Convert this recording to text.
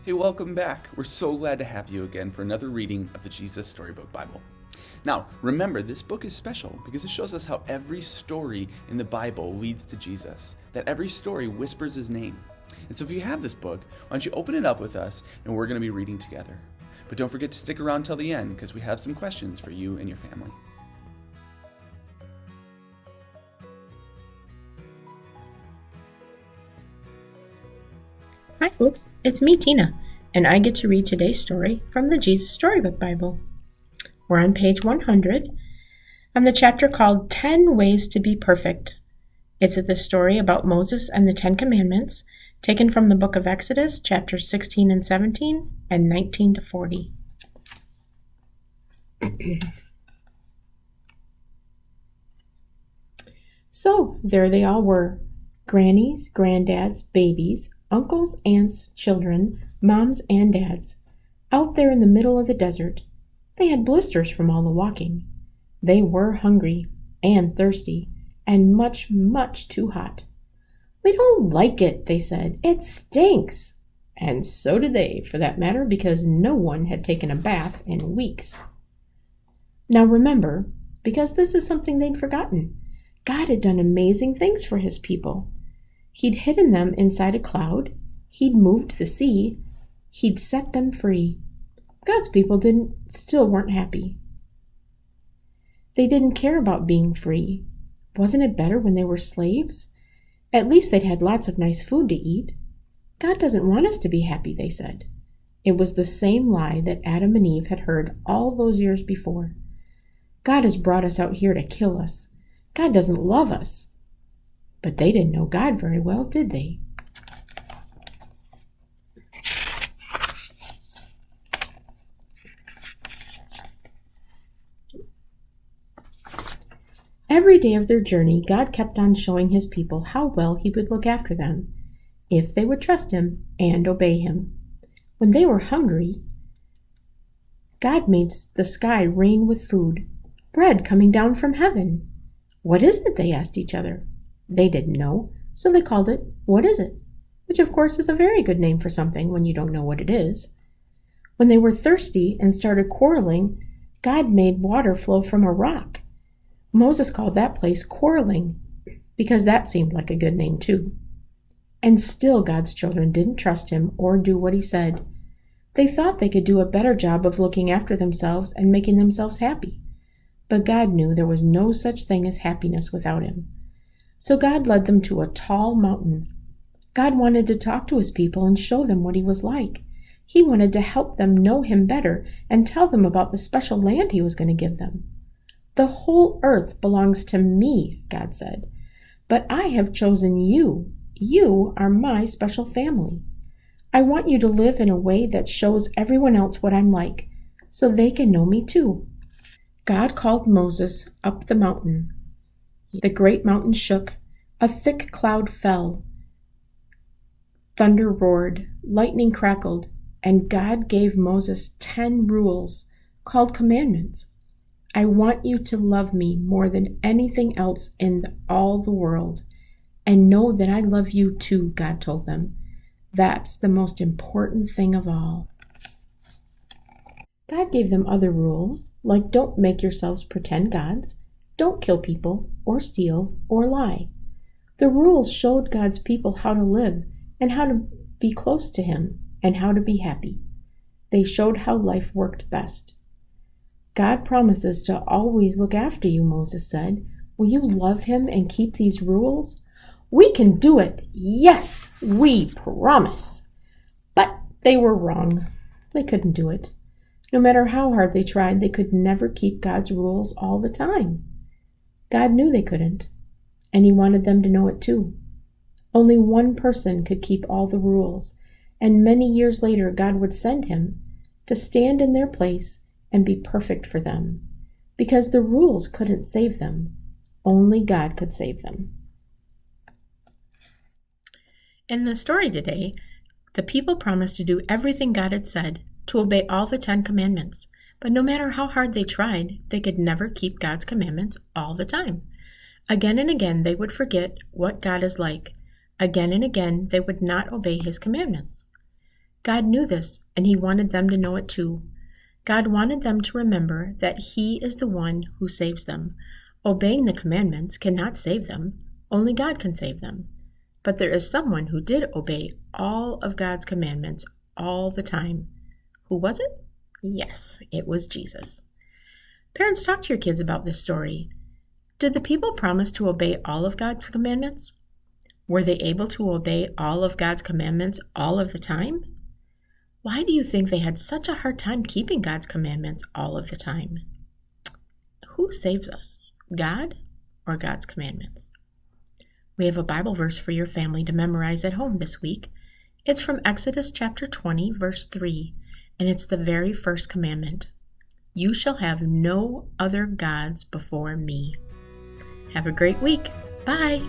Hey, welcome back. We're so glad to have you again for another reading of the Jesus Storybook Bible. Now, remember, this book is special because it shows us how every story in the Bible leads to Jesus, that every story whispers his name. And so if you have this book, why don't you open it up with us and we're going to be reading together. But don't forget to stick around till the end because we have some questions for you and your family. Hi folks, it's me Tina, and I get to read today's story from the Jesus Storybook Bible. We're on page 100, on the chapter called 10 Ways to be Perfect. It's the story about Moses and the 10 Commandments, taken from the book of Exodus, chapters 16 and 17, and 19 to 40. So, there they all were, grannies, granddads, babies, uncles, aunts, children, moms, and dads, out there in the middle of the desert. They had blisters from all the walking. They were hungry and thirsty and much, much too hot. "We don't like it," they said. "It stinks." And so did they, for that matter, because no one had taken a bath in weeks. Now remember, because this is something they'd forgotten, God had done amazing things for his people. He'd hidden them inside a cloud. He'd moved the sea. He'd set them free. God's people still weren't happy. They didn't care about being free. Wasn't it better when they were slaves? At least they'd had lots of nice food to eat. God doesn't want us to be happy, they said. It was the same lie that Adam and Eve had heard all those years before. God has brought us out here to kill us. God doesn't love us. But they didn't know God very well, did they? Every day of their journey, God kept on showing his people how well he would look after them, if they would trust him and obey him. When they were hungry, God made the sky rain with food, bread coming down from heaven. "What is it?" they asked each other. They didn't know, so they called it, "What is it?" Which of course is a very good name for something when you don't know what it is. When they were thirsty and started quarreling, God made water flow from a rock. Moses called that place Quarreling, because that seemed like a good name too. And still God's children didn't trust him or do what he said. They thought they could do a better job of looking after themselves and making themselves happy. But God knew there was no such thing as happiness without him. So God led them to a tall mountain. God wanted to talk to his people and show them what he was like. He wanted to help them know him better and tell them about the special land he was going to give them. "The whole earth belongs to me," God said. "But I have chosen you. You are my special family. I want you to live in a way that shows everyone else what I'm like, so they can know me too." God called Moses up the mountain. The great mountain shook, a thick cloud fell, thunder roared, lightning crackled, and God gave Moses 10 rules called commandments. "I want you to love me more than anything else in all the world, and know that I love you too," God told them. "That's the most important thing of all." God gave them other rules, like don't make yourselves pretend gods, don't kill people, or steal, or lie. The rules showed God's people how to live and how to be close to him and how to be happy. They showed how life worked best. "God promises to always look after you," Moses said. "Will you love him and keep these rules?" "We can do it. Yes, we promise." But they were wrong. They couldn't do it. No matter how hard they tried, they could never keep God's rules all the time. God knew they couldn't, and he wanted them to know it too. Only one person could keep all the rules, and many years later God would send him to stand in their place and be perfect for them, because the rules couldn't save them. Only God could save them. In the story today, the people promised to do everything God had said, to obey all the 10 commandments. But no matter how hard they tried, they could never keep God's commandments all the time. Again and again, they would forget what God is like. Again and again, they would not obey his commandments. God knew this, and He wanted them to know it too. God wanted them to remember that He is the one who saves them. Obeying the commandments cannot save them. Only God can save them. But there is someone who did obey all of God's commandments all the time. Who was it? Yes, it was Jesus. Parents, talk to your kids about this story. Did the people promise to obey all of God's commandments? Were they able to obey all of God's commandments all of the time? Why do you think they had such a hard time keeping God's commandments all of the time? Who saves us, God or God's commandments? We have a Bible verse for your family to memorize at home this week. It's from Exodus chapter 20, verse 3, and it's the very first commandment. You shall have no other gods before me. Have a great week. Bye.